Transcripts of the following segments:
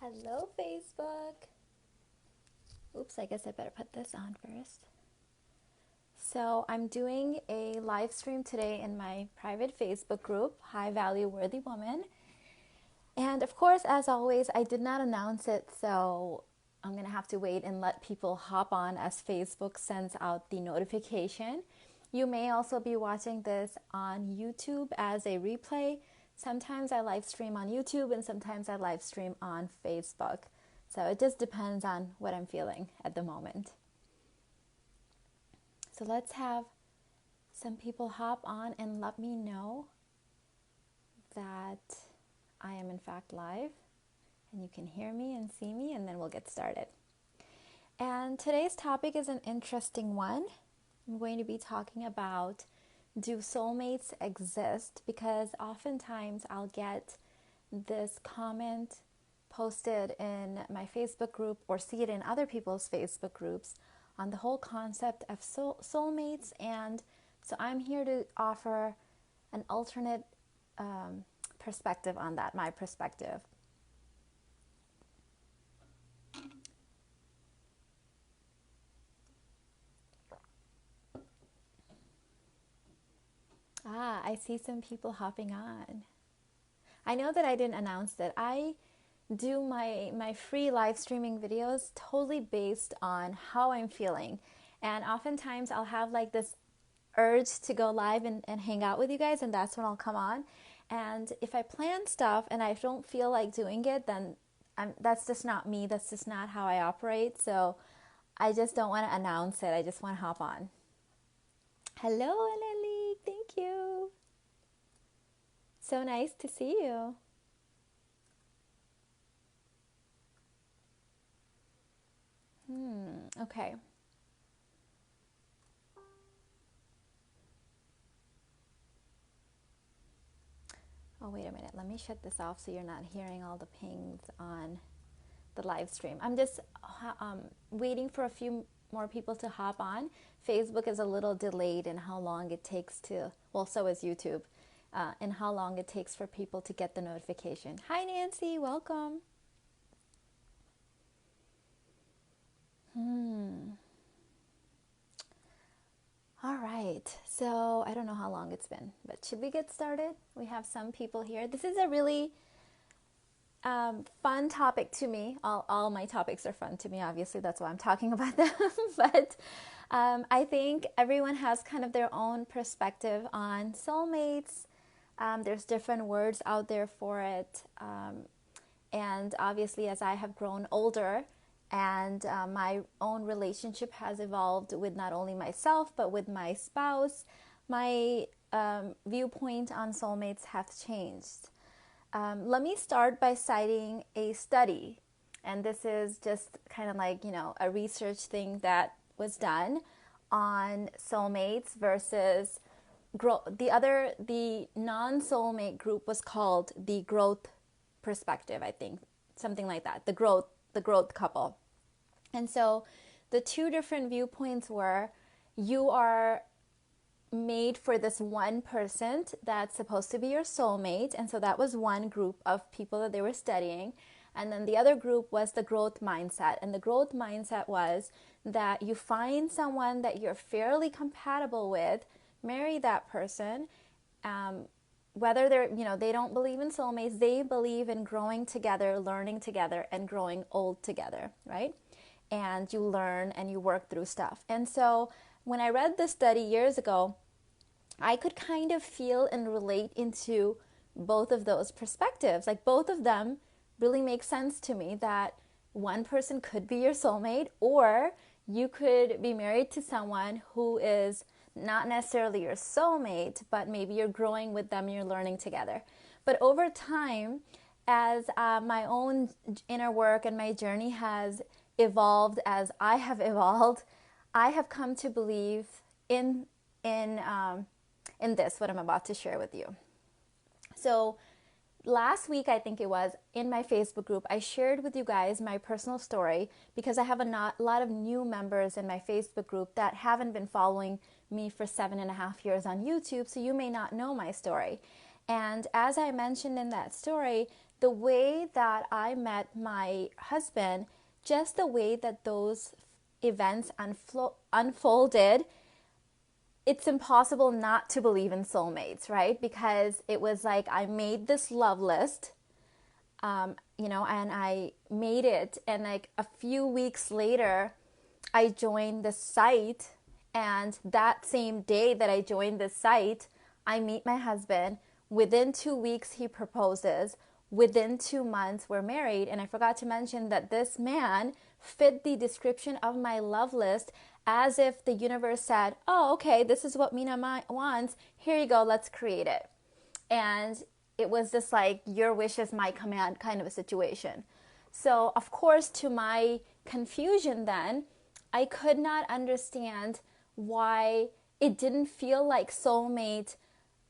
Hello, Facebook. Oops, I guess I better put this on first. So I'm doing a live stream today in my private Facebook group, High Value Worthy Woman. And of course, as always, I did not announce it, so I'm going to have to wait and let people hop on as Facebook sends out the notification. You may also be watching this on YouTube as a replay. Sometimes I live stream on YouTube and sometimes I live stream on Facebook. So it just depends on what I'm feeling at the moment. So let's have some people hop on and let me know that I am in fact live and you can hear me and see me, and then we'll get started. And today's topic is an interesting one. I'm going to be talking about, do soulmates exist? Because oftentimes I'll get this comment posted in my Facebook group or see it in other people's Facebook groups on the whole concept of soulmates. And so I'm here to offer an alternate perspective on that, my perspective. I see some people hopping on. I know that I didn't announce that I do my free live streaming videos totally based on how I'm feeling. And oftentimes I'll have like this urge to go live and hang out with you guys, and that's when I'll come on. And if I plan stuff and I don't feel like doing it, then that's just not me. That's just not how I operate. So I just don't want to announce it. I just want to hop on. Hello, Ellie. Thank you. So nice to see you. Okay. Oh, wait a minute. Let me shut this off so you're not hearing all the pings on the live stream. I'm just waiting for a few more people to hop on. Facebook is a little delayed in how long it takes to, well, so is YouTube, and how long it takes for people to get the notification. Hi, Nancy. Welcome. All right, so I don't know how long it's been, but should we get started? We have some people here. This is a really fun topic to me. All my topics are fun to me, obviously, that's why I'm talking about them. But I think everyone has kind of their own perspective on soulmates. There's different words out there for it. And obviously, as I have grown older, and my own relationship has evolved with not only myself, but with my spouse, my viewpoint on soulmates have changed. Let me start by citing a study. And this is just kind of like, a research thing that was done on soulmates versus growth. The non-soulmate group was called the growth perspective, I think. Something like that. The growth couple. And so the two different viewpoints were, you are made for this one person that's supposed to be your soulmate. And so that was one group of people that they were studying. And then the other group was the growth mindset. And the growth mindset was that you find someone that you're fairly compatible with, marry that person, whether they don't believe in soulmates, they believe in growing together, learning together, and growing old together, right? And you learn and you work through stuff. And so when I read this study years ago, I could kind of feel and relate into both of those perspectives. Like, both of them really make sense to me, that one person could be your soulmate, or you could be married to someone who is not necessarily your soulmate, but maybe you're growing with them and you're learning together. But over time, as my own inner work and my journey has evolved, as I have evolved, I have come to believe in this, what I'm about to share with you. So last week, I think it was, in my Facebook group, I shared with you guys my personal story, because I have a lot of new members in my Facebook group that haven't been following me for 7.5 years on YouTube, so you may not know my story. And as I mentioned in that story, the way that I met my husband, just the way that those events unfolded, it's impossible not to believe in soulmates, right? Because it was like I made this love list, and I made it. And like a few weeks later, I joined the site. And that same day that I joined the site, I meet my husband. Within 2 weeks, he proposes. Within 2 months, we're married. And I forgot to mention that this man fit the description of my love list, as if the universe said, oh, okay, this is what Mina wants. Here you go, let's create it. And it was just like, your wish is my command kind of a situation. So, of course, to my confusion then, I could not understand why it didn't feel like soulmate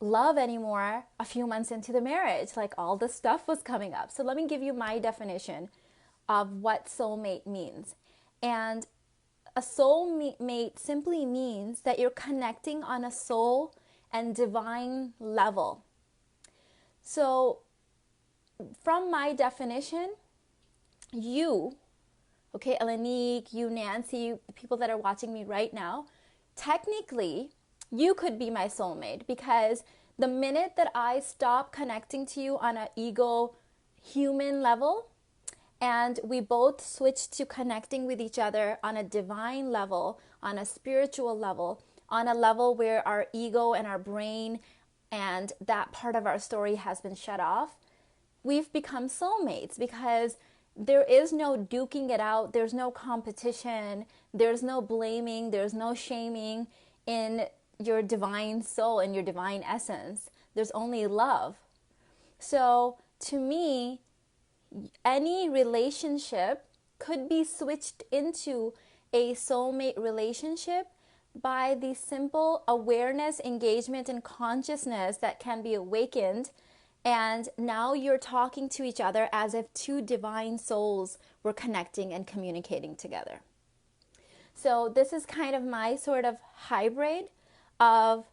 love anymore a few months into the marriage. Like all the stuff was coming up. So let me give you my definition of what soulmate means. And a soulmate simply means that you're connecting on a soul and divine level. So from my definition, you, okay, Elenique, you, Nancy, the people that are watching me right now, technically, you could be my soulmate, because the minute that I stop connecting to you on an ego human level, and we both switch to connecting with each other on a divine level, on a spiritual level, on a level where our ego and our brain and that part of our story has been shut off, we've become soulmates, because there is no duking it out. There's no competition. There's no blaming. There's no shaming in your divine soul and your divine essence. There's only love. So to me, any relationship could be switched into a soulmate relationship by the simple awareness, engagement, and consciousness that can be awakened. And now you're talking to each other as if two divine souls were connecting and communicating together. So this is kind of my sort of hybrid of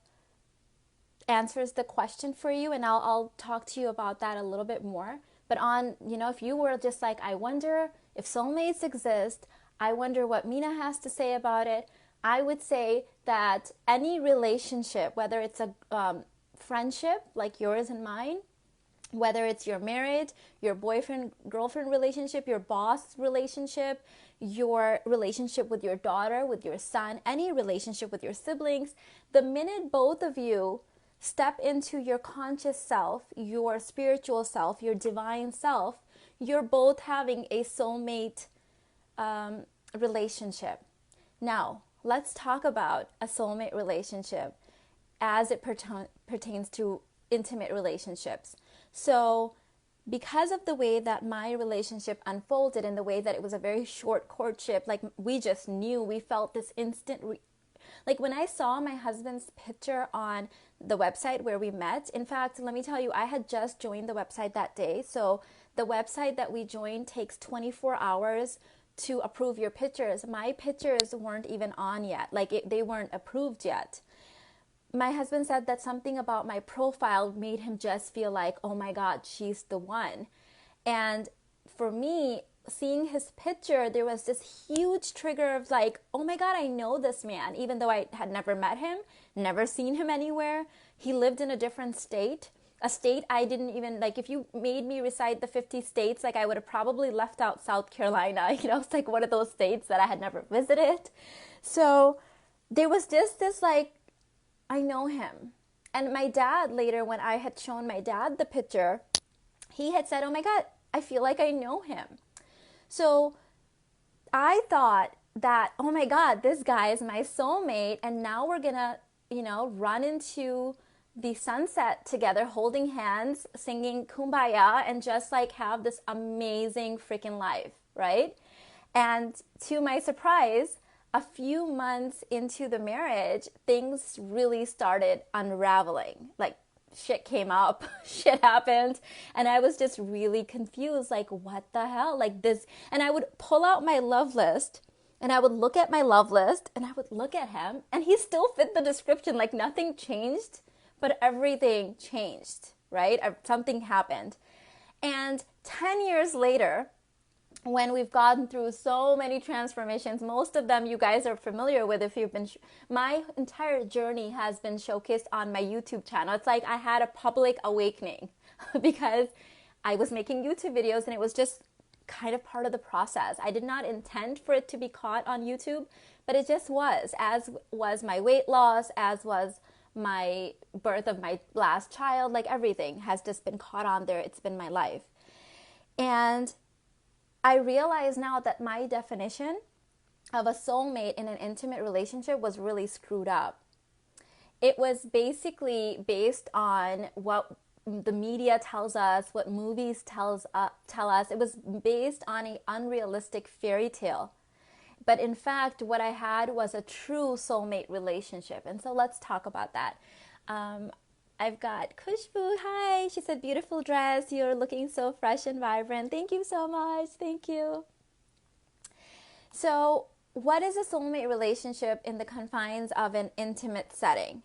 answers the question for you, and I'll talk to you about that a little bit more. But if you were just like, I wonder if soulmates exist, I wonder what Mina has to say about it, I would say that any relationship, whether it's a friendship like yours and mine, whether it's your marriage, your boyfriend-girlfriend relationship, your boss relationship, your relationship with your daughter, with your son, any relationship with your siblings, the minute both of you step into your conscious self, your spiritual self, your divine self, you're both having a soulmate relationship. Now, let's talk about a soulmate relationship as it pertains to intimate relationships. So because of the way that my relationship unfolded and the way that it was a very short courtship, like we just knew, we felt this instant, like when I saw my husband's picture on the website where we met, in fact, let me tell you, I had just joined the website that day. So the website that we joined takes 24 hours to approve your pictures. My pictures weren't even on yet, they weren't approved yet. My husband said that something about my profile made him just feel like, oh my God, she's the one. And for me, seeing his picture, there was this huge trigger of like, oh my God, I know this man, even though I had never met him, never seen him anywhere. He lived in a different state, a state I didn't even, like if you made me recite the 50 states, like I would have probably left out South Carolina, it's like one of those states that I had never visited. So there was just this like, I know him. And my dad later, when I had shown my dad the picture, he had said, oh my God, I feel like I know him. So I thought that, oh my God, this guy is my soulmate. And now we're going to, run into the sunset together, holding hands, singing Kumbaya, and just like have this amazing freaking life, right? And to my surprise, a few months into the marriage, things really started unraveling. Like shit came up, shit happened, and I was just really confused. Like, what the hell? Like this, and I would pull out my love list, and I would look at my love list, and I would look at him, and he still fit the description. Like nothing changed, but everything changed, right? Something happened. And 10 years later, when we've gone through so many transformations, most of them you guys are familiar with if you've been, my entire journey has been showcased on my YouTube channel. It's like I had a public awakening because I was making YouTube videos and it was just kind of part of the process. I did not intend for it to be caught on YouTube, but it just was, as was my weight loss, as was my birth of my last child. Like everything has just been caught on there. It's been my life. And I realize now that my definition of a soulmate in an intimate relationship was really screwed up. It was basically based on what the media tells us, what movies tell us. It was based on an unrealistic fairy tale. But in fact, what I had was a true soulmate relationship. And so let's talk about that. I've got Kushbu. Hi. She said, beautiful dress. You're looking so fresh and vibrant. Thank you so much. Thank you. So what is a soulmate relationship in the confines of an intimate setting?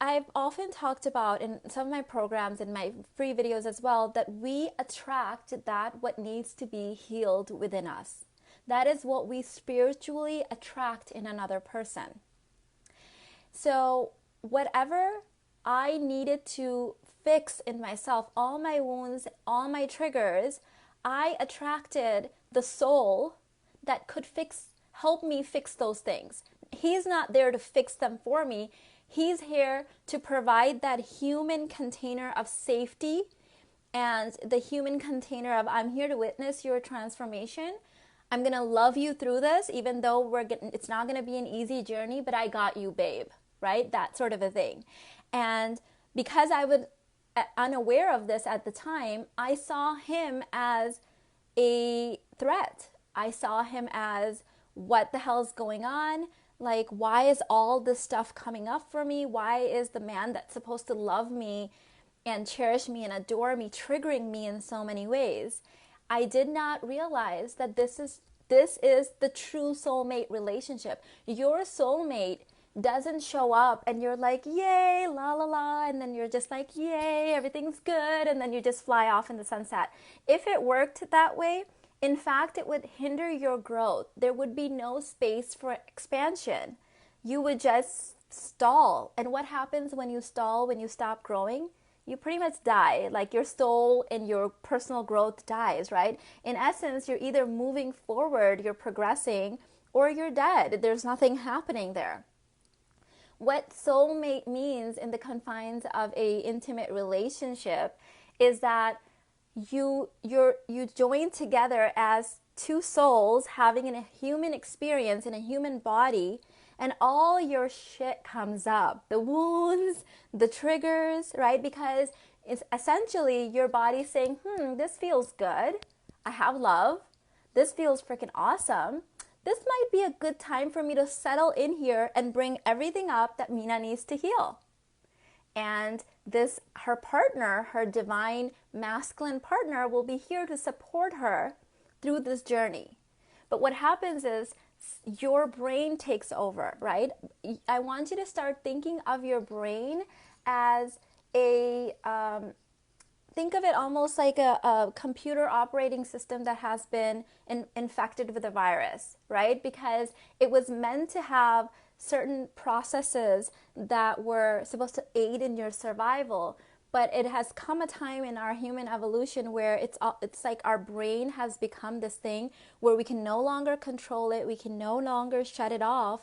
I've often talked about in some of my programs and my free videos as well that we attract what needs to be healed within us. That is what we spiritually attract in another person. So whatever I needed to fix in myself, all my wounds, all my triggers, I attracted the soul that could help me fix those things. He's not there to fix them for me. He's here to provide that human container of safety and the human container of, I'm here to witness your transformation. I'm going to love you through this, even though it's not going to be an easy journey, but I got you, babe, right? That sort of a thing. And because I was unaware of this at the time, I saw him as a threat. I saw him as, what the hell's going on? Like, why is all this stuff coming up for me? Why is the man that's supposed to love me and cherish me and adore me triggering me in so many ways? I did not realize that this is the true soulmate relationship. Your soulmate doesn't show up and you're like, yay, la la la, and then you're just like, yay, everything's good, and then you just fly off in the sunset. If it worked that way, in fact, it would hinder your growth. There would be no space for expansion. You would just stall. And what happens when you stall, when you stop growing? You pretty much die. Like your soul and your personal growth dies, right? In essence, you're either moving forward, you're progressing, or you're dead. There's nothing happening there. What soulmate means in the confines of a intimate relationship is that you join together as two souls having a human experience in a human body, and all your shit comes up, the wounds, the triggers, right? Because it's essentially your body saying, this feels good, I have love, this feels freaking awesome, this might be a good time for me to settle in here and bring everything up that Mina needs to heal. And her partner, her divine masculine partner, will be here to support her through this journey. But what happens is your brain takes over, right? I want you to start thinking of your brain as think of it almost like a computer operating system that has been infected with a virus, right? Because it was meant to have certain processes that were supposed to aid in your survival, but it has come a time in our human evolution where it's like our brain has become this thing where we can no longer control it, we can no longer shut it off,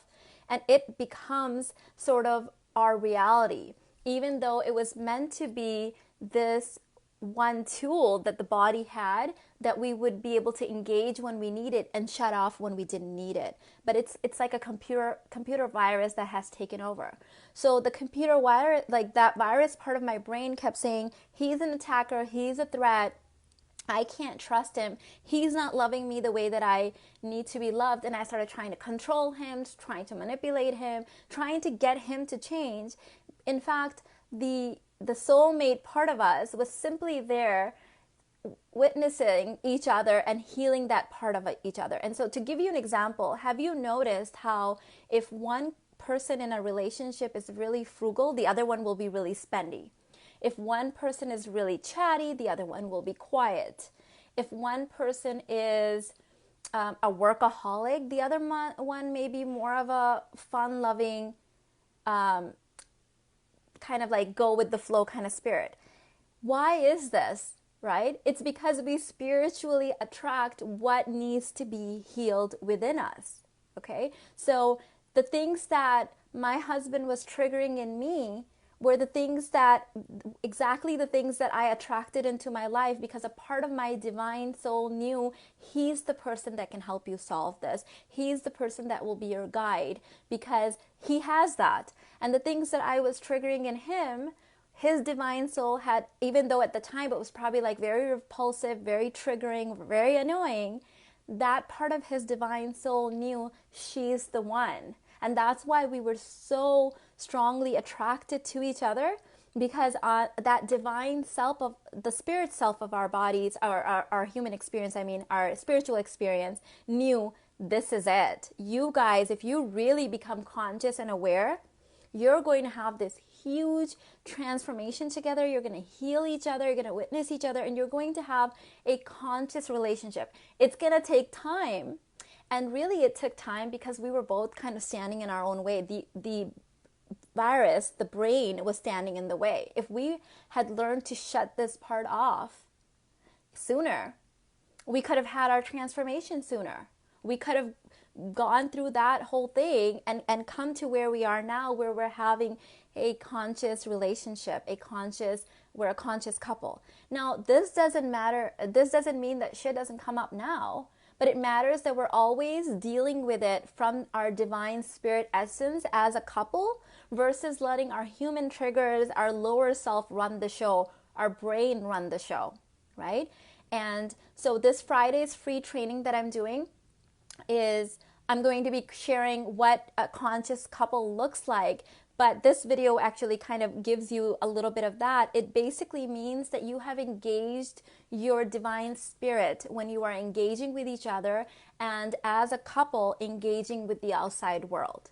and it becomes sort of our reality, even though it was meant to be this one tool that the body had that we would be able to engage when we need it and shut off when we didn't need it. But it's like a computer virus that has taken over. So the computer virus, like that virus part of my brain kept saying, he's an attacker, he's a threat, I can't trust him, he's not loving me the way that I need to be loved. And I started trying to control him, trying to manipulate him, trying to get him to change. In fact, the soulmate part of us was simply there witnessing each other and healing that part of each other. And so to give you an example, have you noticed how if one person in a relationship is really frugal, the other one will be really spendy? If one person is really chatty, the other one will be quiet. If one person is a workaholic, the other one may be more of a fun-loving, kind of like go with the flow kind of spirit. Why is this, right? It's because we spiritually attract what needs to be healed within us, okay? So the things that my husband was triggering in me were exactly the things that I attracted into my life, because a part of my divine soul knew he's the person that can help you solve this. He's the person that will be your guide, because he has that. And the things that I was triggering in him, his divine soul had, even though at the time it was probably like very repulsive, very triggering, very annoying, that part of his divine soul knew she's the one. And that's why we were so strongly attracted to each other, because that divine self of the spirit self of our bodies, our human experience, our spiritual experience, knew this is it. You guys, if you really become conscious and aware, you're going to have this huge transformation together. You're going to heal each other. You're going to witness each other, and you're going to have a conscious relationship. It's going to take time. And really it took time because we were both kind of standing in our own way. The virus, the brain, was standing in the way. If we had learned to shut this part off sooner, we could have had our transformation sooner. We could have gone through that whole thing and come to where we are now, where we're having a conscious relationship, we're a conscious couple. Now, this doesn't mean that shit doesn't come up now. But it matters that we're always dealing with it from our divine spirit essence as a couple, versus letting our human triggers, our lower self run the show, our brain run the show, right? And so this Friday's free training that I'm doing is I'm going to be sharing what a conscious couple looks like. But this video actually kind of gives you a little bit of that. It basically means that you have engaged your divine spirit when you are engaging with each other, and as a couple engaging with the outside world.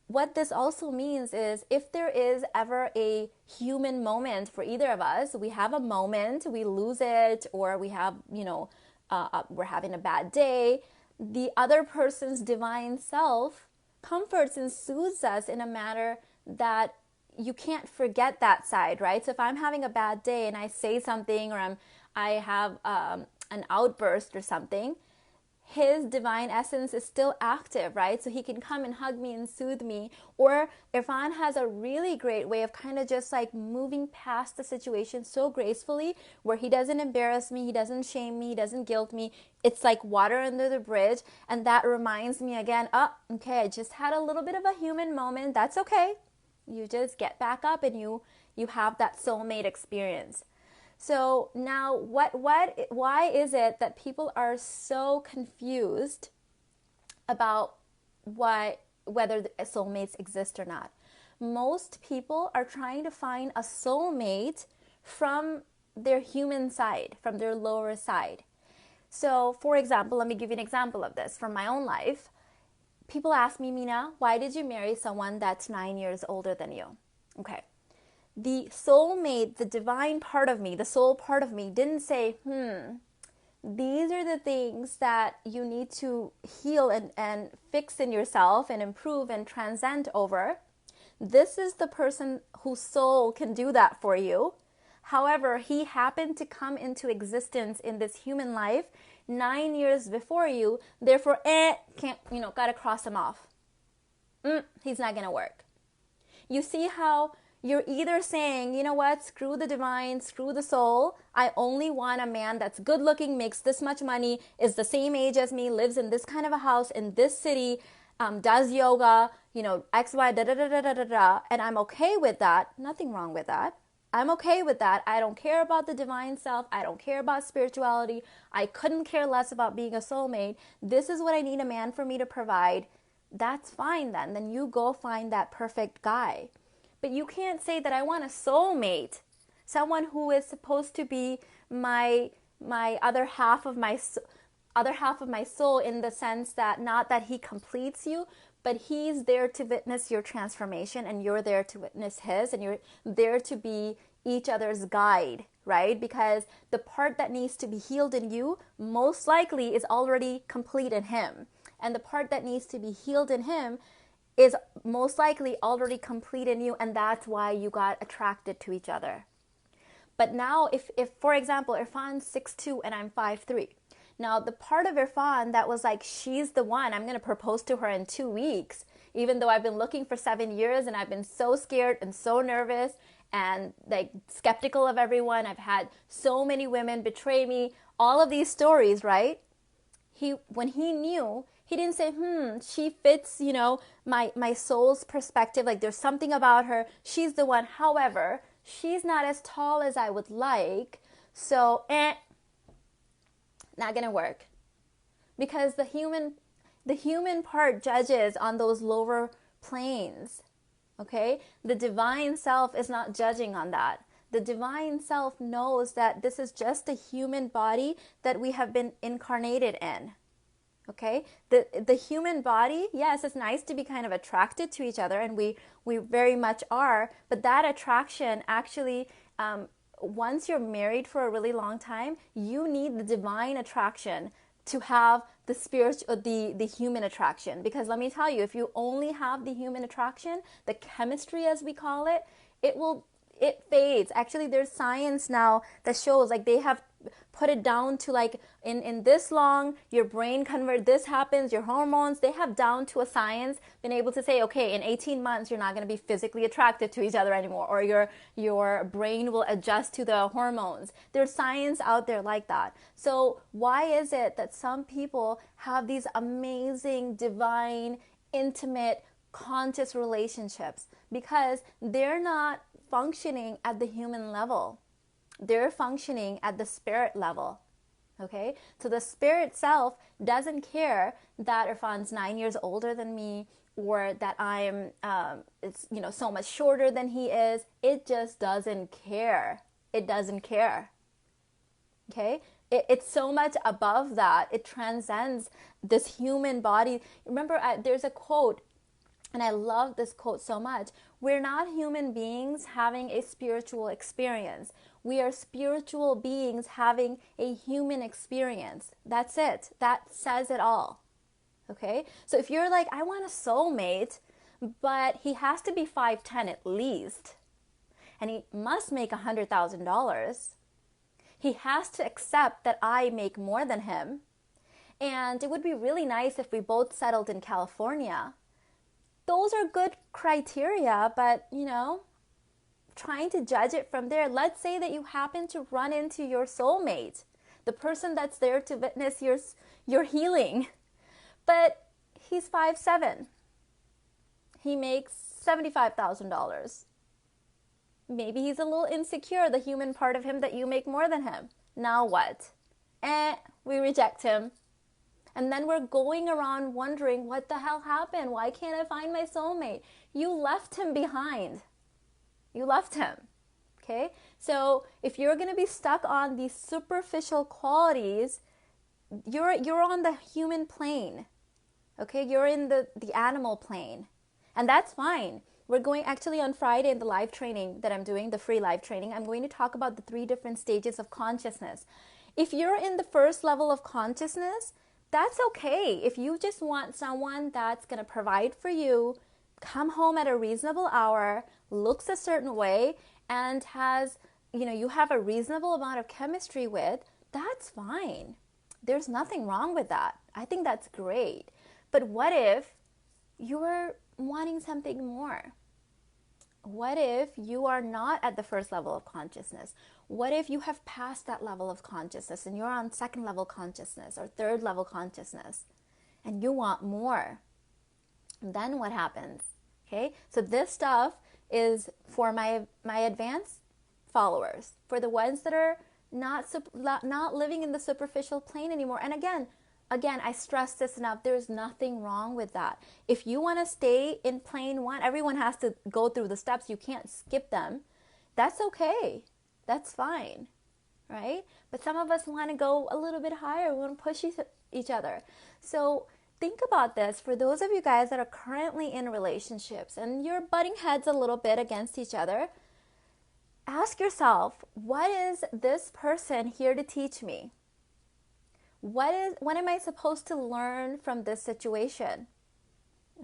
What this also means is, if there is ever a human moment for either of us, we have a moment, we lose it, or we have, we're having a bad day, the other person's divine self comforts and soothes us in a manner that you can't forget that side, right? So if I'm having a bad day and I say something, or I have an outburst or something, his divine essence is still active, right? So he can come and hug me and soothe me. Or Irfan has a really great way of kind of just like moving past the situation so gracefully, where he doesn't embarrass me, he doesn't shame me, he doesn't guilt me. It's like water under the bridge. And that reminds me again, okay, I just had a little bit of a human moment. That's okay. You just get back up and you have that soulmate experience. So now why is it that people are so confused about whether soulmates exist or not? Most people are trying to find a soulmate from their human side, from their lower side. So for example, let me give you an example of this from my own life. People ask me, Mina, why did you marry someone that's 9 years older than you? Okay. The soulmate, the divine part of me, the soul part of me didn't say, these are the things that you need to heal and fix in yourself and improve and transcend over. This is the person whose soul can do that for you. However, he happened to come into existence in this human life 9 years before you. Therefore, gotta cross him off. He's not gonna work. You see how you're either saying, you know what, screw the divine, screw the soul. I only want a man that's good looking, makes this much money, is the same age as me, lives in this kind of a house, in this city, does yoga, X, Y, da, da, da, da, da, da, da. And I'm okay with that. Nothing wrong with that. I'm okay with that. I don't care about the divine self. I don't care about spirituality. I couldn't care less about being a soulmate. This is what I need a man for me to provide. That's fine then. Then you go find that perfect guy. But you can't say that I want a soulmate, someone who is supposed to be my other half of my soul, in the sense that not that he completes you, but he's there to witness your transformation, and you're there to witness his, and you're there to be each other's guide, right? Because the part that needs to be healed in you most likely is already complete in him. And the part that needs to be healed in him is most likely already complete in you. And that's why you got attracted to each other. But now if for example, Irfan's 6'2" and I'm 5'3", now the part of Irfan that was like, she's the one, I'm going to propose to her in 2 weeks, even though I've been looking for 7 years and I've been so scared and so nervous and like skeptical of everyone. I've had so many women betray me, all of these stories, right? When he knew, he didn't say, she fits, my soul's perspective. Like there's something about her. She's the one. However, she's not as tall as I would like. So, not going to work. Because the human part judges on those lower planes. Okay? The divine self is not judging on that. The divine self knows that this is just a human body that we have been incarnated in. Okay? The human body, yes, it's nice to be kind of attracted to each other, and we very much are, but that attraction actually, once you're married for a really long time, you need the divine attraction to have the spiritual, the human attraction. Because let me tell you, if you only have the human attraction, the chemistry as we call it, it fades. Actually, there's science now that shows, like, they have put it down to like in this long, your brain this happens, your hormones, they have down to a science been able to say, okay, in 18 months you're not going to be physically attracted to each other anymore, or your brain will adjust to the hormones. There's science out there like that. So why is it that some people have these amazing, divine, intimate, conscious relationships? Because they're not functioning at the human level. They're functioning at the spirit level. Okay? So the spirit self doesn't care that Irfan's 9 years older than me, or that I'm so much shorter than he is. It just doesn't care. It doesn't care. Okay? It's so much above that. It transcends this human body. Remember, there's a quote, and I love this quote so much. We're not human beings having a spiritual experience. We are spiritual beings having a human experience. That's it. That says it all. Okay? So if you're like, I want a soulmate, but he has to be 5'10" at least, and he must make $100,000. He has to accept that I make more than him. And it would be really nice if we both settled in California. Those are good criteria, but, trying to judge it from there. Let's say that you happen to run into your soulmate, the person that's there to witness your healing. But he's 5'7". He makes $75,000. Maybe he's a little insecure, the human part of him, that you make more than him. Now what? We reject him. And then we're going around wondering, what the hell happened? Why can't I find my soulmate? You left him behind. You left him. Okay? So if you're going to be stuck on these superficial qualities, you're on the human plane. Okay? You're in the animal plane. And that's fine. We're going, actually on Friday in the live training that I'm doing, the free live training, I'm going to talk about the 3 different stages of consciousness. If you're in the first level of consciousness, that's okay. If you just want someone that's going to provide for you, come home at a reasonable hour, looks a certain way, and has, you have a reasonable amount of chemistry with, that's fine. There's nothing wrong with that. I think that's great. But what if you're wanting something more? What if you are not at the first level of consciousness? What if you have passed that level of consciousness and you're on second level consciousness or third level consciousness and you want more? Then what happens? Okay, so this stuff is for my advanced followers, for the ones that are not living in the superficial plane anymore. And again, I stress this enough. There's nothing wrong with that. If you want to stay in plane 1, everyone has to go through the steps. You can't skip them. That's okay. That's fine, right? But some of us want to go a little bit higher. We want to push each other. So think about this. For those of you guys that are currently in relationships and you're butting heads a little bit against each other, Ask yourself, what is this person here to teach me? What am I supposed to learn from this situation?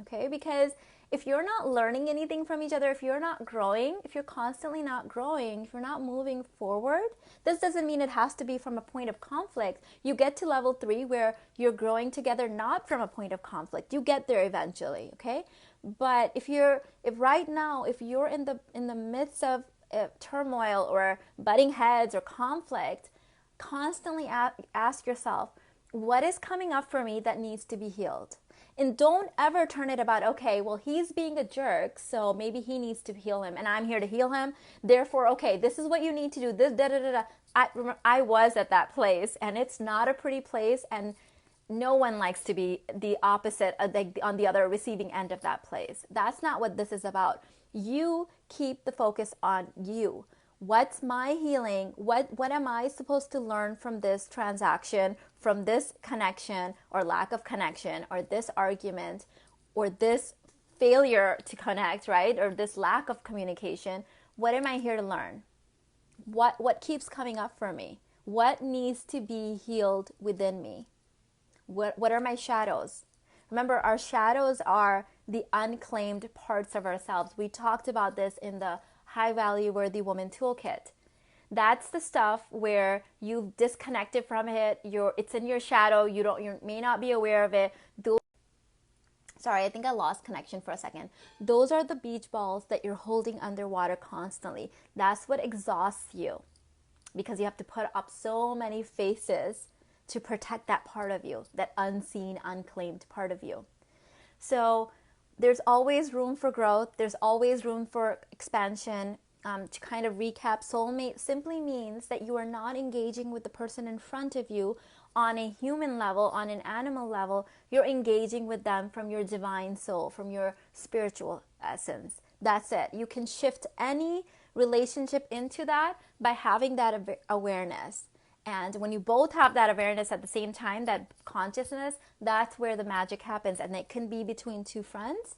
Okay, because if you're not learning anything from each other, if you're not growing, if you're constantly not growing, if you're not moving forward, this doesn't mean it has to be from a point of conflict. You get to level 3 where you're growing together, not from a point of conflict. You get there eventually, okay? But if right now, if you're in the midst of turmoil or butting heads or conflict, constantly ask yourself, what is coming up for me that needs to be healed? And don't ever turn it about, okay, well, he's being a jerk, so maybe he needs to heal him, and I'm here to heal him. Therefore, okay, this is what you need to do. This, da da da da. I was at that place, and it's not a pretty place, and no one likes to be the opposite, on the other receiving end of that place. That's not what this is about. You keep the focus on you. What's my healing? What am I supposed to learn from this transaction, from this connection or lack of connection, or this argument, or this failure to connect, right? Or this lack of communication? What am I here to learn? What keeps coming up for me? What needs to be healed within me? What are my shadows? Remember, our shadows are the unclaimed parts of ourselves. We talked about this in the High Value Worthy Woman Toolkit. That's the stuff where you've disconnected from it. It's in your shadow. You may not be aware of it. Sorry, I think I lost connection for a second. Those are the beach balls that you're holding underwater constantly. That's what exhausts you, because you have to put up so many faces to protect that part of you, that unseen, unclaimed part of you. So there's always room for growth. There's always room for expansion. To kind of recap, soulmate simply means that you are not engaging with the person in front of you on a human level, on an animal level. You're engaging with them from your divine soul, from your spiritual essence. That's it. You can shift any relationship into that by having that awareness. And when you both have that awareness at the same time, that consciousness, that's where the magic happens. And it can be between two friends,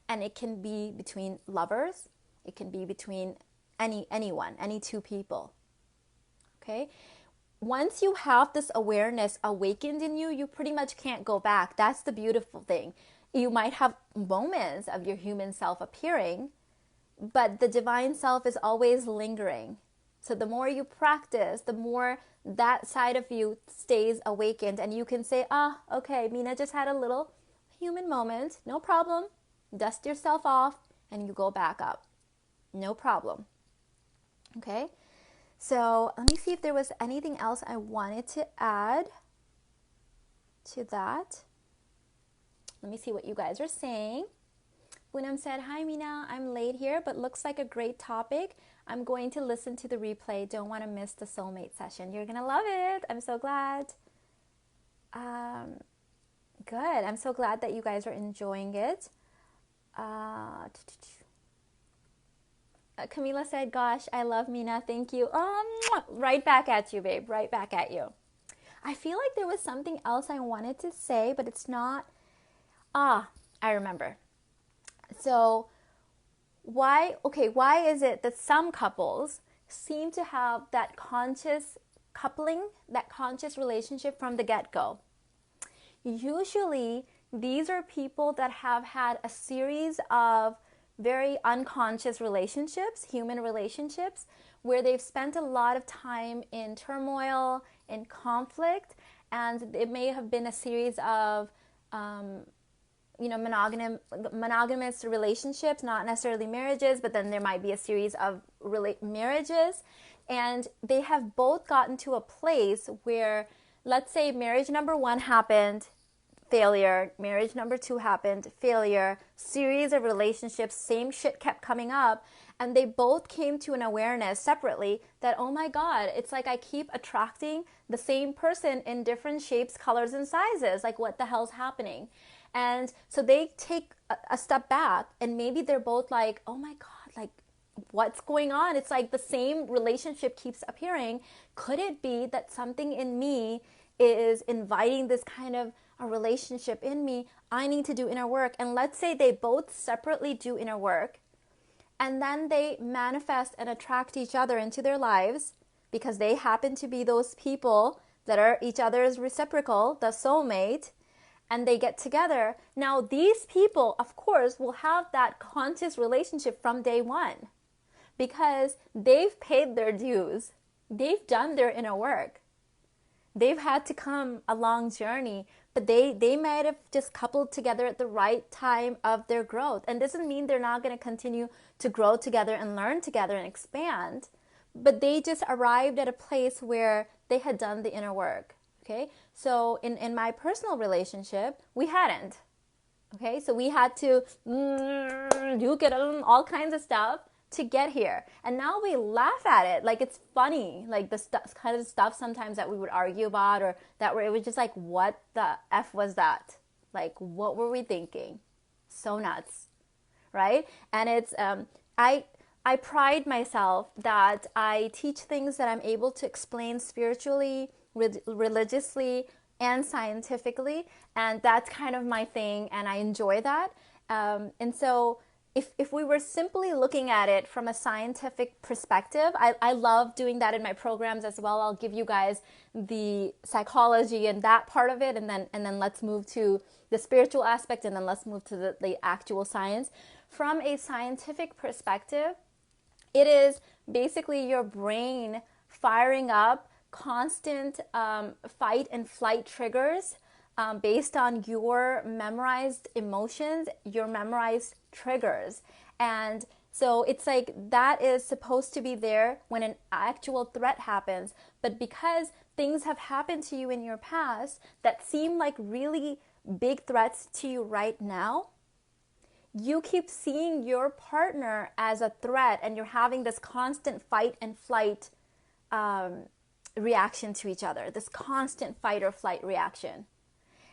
and it can be between lovers. It can be between anyone, any two people. Okay? Once you have this awareness awakened in you, you pretty much can't go back. That's the beautiful thing. You might have moments of your human self appearing, but the divine self is always lingering. So the more you practice, the more that side of you stays awakened, and you can say, okay, Mina just had a little human moment. No problem. Dust yourself off and you go back up. No problem. Okay? So let me see if there was anything else I wanted to add to that. Let me see what you guys are saying. Poonam said, hi Mina, I'm late here, but looks like a great topic. I'm going to listen to the replay. Don't want to miss the soulmate session. You're going to love it. I'm so glad. Good. I'm so glad that you guys are enjoying it. Camila said, gosh, I love Mina. Thank you. Right back at you, babe. Right back at you. I feel like there was something else I wanted to say, but it's not. I remember. So why is it that some couples seem to have that conscious coupling, that conscious relationship from the get-go? Usually, these are people that have had a series of very unconscious relationships, human relationships, where they've spent a lot of time in turmoil, in conflict, and it may have been a series of monogamous relationships, not necessarily marriages, but then there might be a series of marriages, and they have both gotten to a place where, let's say marriage number 1 happened, failure, marriage number 2 happened, failure, series of relationships, same shit kept coming up, and they both came to an awareness separately that, oh my God, it's like I keep attracting the same person in different shapes, colors, and sizes. Like, what the hell's happening? And so they take a step back, and maybe they're both like, oh my God, like, what's going on? It's like the same relationship keeps appearing. Could it be that something in me is inviting this kind of a relationship in me? I need to do inner work. And let's say they both separately do inner work, and then they manifest and attract each other into their lives because they happen to be those people that are each other's reciprocal, the soulmate, and they get together. Now, these people, of course, will have that conscious relationship from day one because they've paid their dues. They've done their inner work. They've had to come a long journey, but they might have just coupled together at the right time of their growth. And doesn't mean they're not going to continue to grow together and learn together and expand, but they just arrived at a place where they had done the inner work. Okay, so in my personal relationship, we hadn't. Okay, so we had to duke it on all kinds of stuff to get here. And now we laugh at it like it's funny, like the kind of stuff sometimes that we would argue about, or that where it was just like, what the F was that? Like, what were we thinking? So nuts, right? And it's, I pride myself that I teach things that I'm able to explain spiritually, religiously, and scientifically, and that's kind of my thing, and I enjoy that. And so if we were simply looking at it from a scientific perspective, I love doing that in my programs as well. I'll give you guys the psychology and that part of it, and then let's move to the spiritual aspect, and then let's move to the actual science. From a scientific perspective, it is basically your brain firing up constant fight and flight triggers based on your memorized emotions, your memorized triggers. And so it's like that is supposed to be there when an actual threat happens. But because things have happened to you in your past that seem like really big threats to you right now, you keep seeing your partner as a threat, and you're having this constant fight and flight reaction to each other, this constant fight or flight reaction.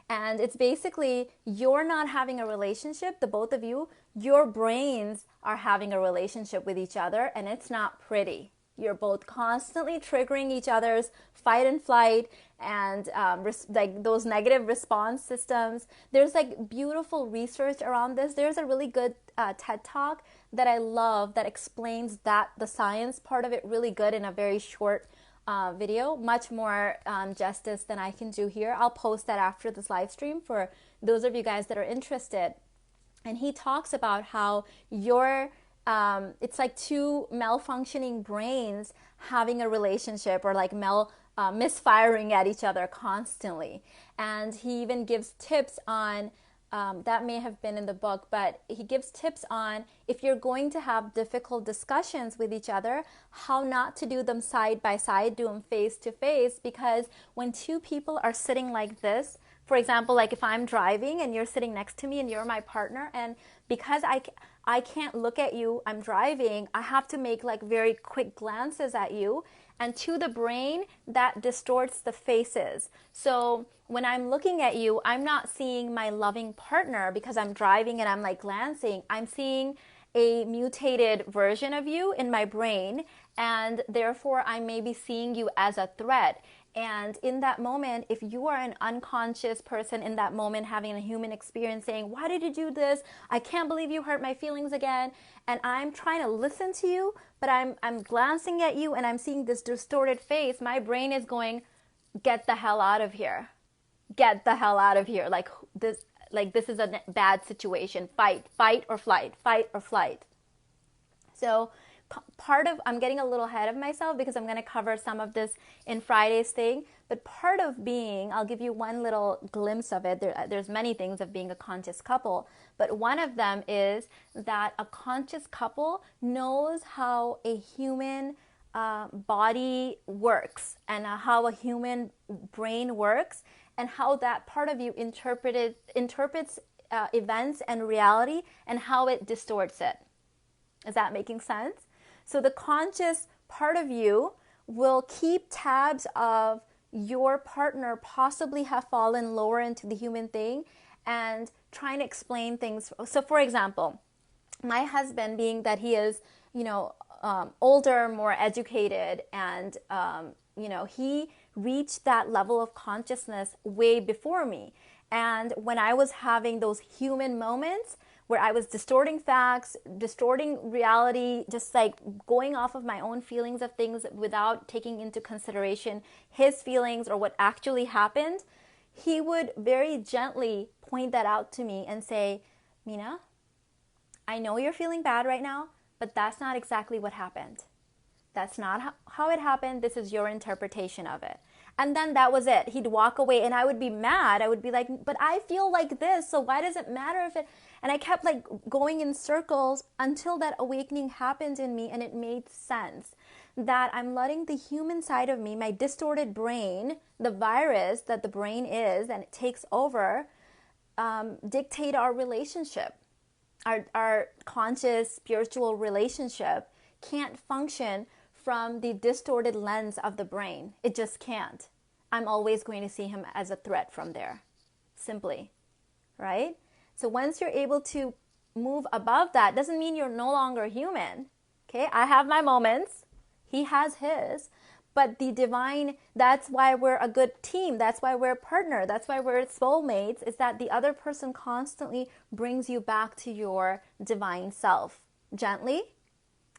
And it's basically you're not having a relationship, the both of you, your brains are having a relationship with each other, and it's not pretty. You're both constantly triggering each other's fight and flight and like those negative response systems. There's like beautiful research around this. There's a really good TED Talk that I love that explains that, the science part of it, really good in a very short video, much more justice than I can do here. I'll post that after this live stream for those of you guys that are interested. And he talks about how it's like two malfunctioning brains having a relationship, or like misfiring at each other constantly. And he even gives tips on, that may have been in the book, but he gives tips on if you're going to have difficult discussions with each other, how not to do them side by side, do them face to face. Because when two people are sitting like this, for example, like if I'm driving and you're sitting next to me and you're my partner, and because I can't look at you, I'm driving, I have to make like very quick glances at you. And to the brain, that distorts the faces. So when I'm looking at you, I'm not seeing my loving partner because I'm driving and I'm like glancing. I'm seeing a mutated version of you in my brain, and therefore I may be seeing you as a threat. And in that moment, if you are an unconscious person in that moment having a human experience saying, why did you do this? I can't believe you hurt my feelings again. And I'm trying to listen to you, but I'm glancing at you and I'm seeing this distorted face. My brain is going, get the hell out of here. Get the hell out of here. Like this is a bad situation. Fight or flight, fight or flight. So I'm getting a little ahead of myself because I'm going to cover some of this in Friday's thing, but part of being, I'll give you one little glimpse of it. There's many things of being a conscious couple, but one of them is that a conscious couple knows how a human body works, and how a human brain works, and how that part of you interprets events and reality, and how it distorts it. Is that making sense? So the conscious part of you will keep tabs of your partner possibly have fallen lower into the human thing and trying to explain things. So for example, my husband, being that he is, older, more educated, and, he reached that level of consciousness way before me. And when I was having those human moments, where I was distorting facts, distorting reality, just like going off of my own feelings of things without taking into consideration his feelings or what actually happened, he would very gently point that out to me and say, Mina, I know you're feeling bad right now, but that's not exactly what happened. That's not how it happened. This is your interpretation of it. And then that was it. He'd walk away and I would be mad. I would be like, but I feel like this, so why does it matter if it... And I kept like going in circles until that awakening happened in me and it made sense that I'm letting the human side of me, my distorted brain, the virus that the brain is and it takes over, dictate our relationship. Our conscious spiritual relationship can't function from the distorted lens of the brain. It just can't. I'm always going to see him as a threat from there, simply, right? So once you're able to move above that, doesn't mean you're no longer human, okay? I have my moments. He has his. But the divine, that's why we're a good team. That's why we're a partner. That's why we're soulmates, is that the other person constantly brings you back to your divine self. Gently.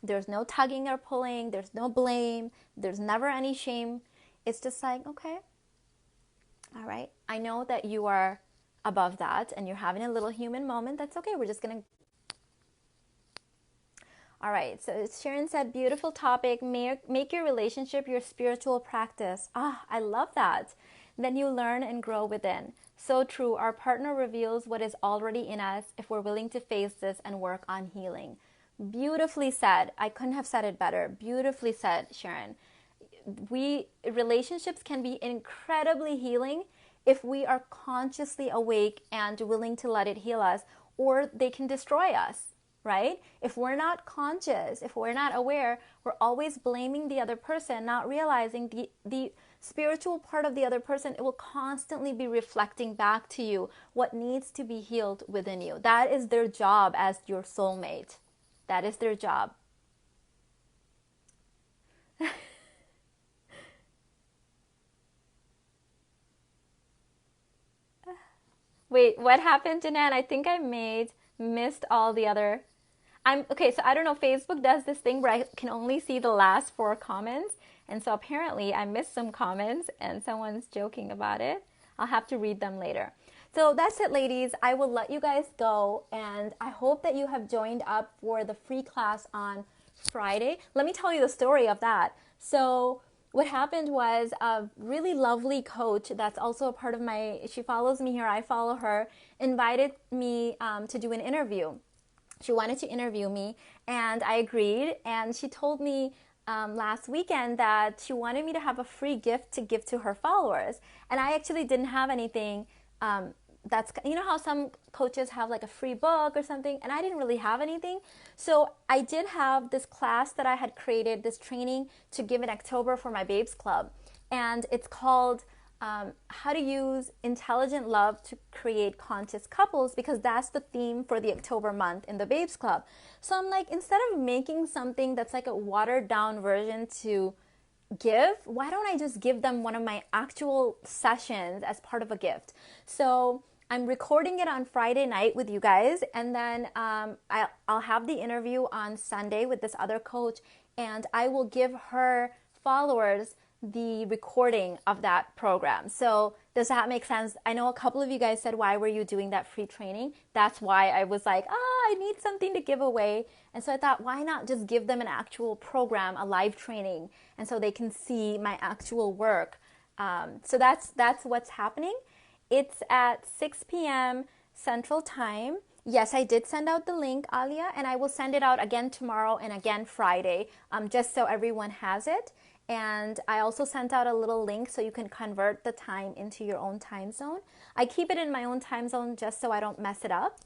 There's no tugging or pulling. There's no blame. There's never any shame. It's just like, okay, all right. I know that you are above that and you're having a little human moment. That's okay. We're just going to... All right, so Sharon said, beautiful topic. Make your relationship your spiritual practice. Ah, I love that. Then you learn and grow within. So true. Our partner reveals what is already in us if we're willing to face this and work on healing. Beautifully said. I couldn't have said it better. Beautifully said, Sharon. Relationships can be incredibly healing if we are consciously awake and willing to let it heal us, or they can destroy us. Right? If we're not conscious, if we're not aware, we're always blaming the other person, not realizing the spiritual part of the other person. It will constantly be reflecting back to you what needs to be healed within you. That is their job as your soulmate. That is their job. Wait, what happened, Janan? I think I missed all the other... okay, so I don't know, Facebook does this thing where I can only see the last 4 comments. And so apparently I missed some comments and someone's joking about it. I'll have to read them later. So that's it, ladies. I will let you guys go. And I hope that you have joined up for the free class on Friday. Let me tell you the story of that. So what happened was a really lovely coach that's also a part of she follows me here, I follow her, invited me to do an interview. She wanted to interview me and I agreed, and she told me last weekend that she wanted me to have a free gift to give to her followers. And I actually didn't have anything that's, you know how some coaches have like a free book or something, and I didn't really have anything. So I did have this class that I had created, this training to give in October for my Babes Club. And it's called how to use intelligent love to create conscious couples, because that's the theme for the October month in the Babes Club. So I'm like, instead of making something that's like a watered down version to give, why don't I just give them one of my actual sessions as part of a gift? So I'm recording it on Friday night with you guys, and then I'll have the interview on Sunday with this other coach, and I will give her followers the recording of that program. So does that make sense? I know a couple of you guys said, why were you doing that free training? That's why I was like, I need something to give away. And so I thought, why not just give them an actual program, a live training, and so they can see my actual work. So that's what's happening. It's at 6 p.m. Central Time. Yes, I did send out the link, Alia, and I will send it out again tomorrow and again Friday, just so everyone has it. And I also sent out a little link so you can convert the time into your own time zone. I keep it in my own time zone just so I don't mess it up.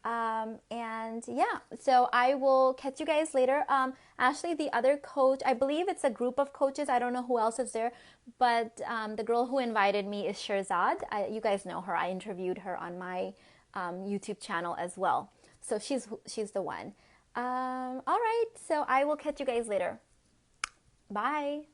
And yeah, so I will catch you guys later. Ashley, the other coach, I believe it's a group of coaches. I don't know who else is there, but the girl who invited me is Shirzad. You guys know her. I interviewed her on my YouTube channel as well. So she's the one. All right, so I will catch you guys later. Bye.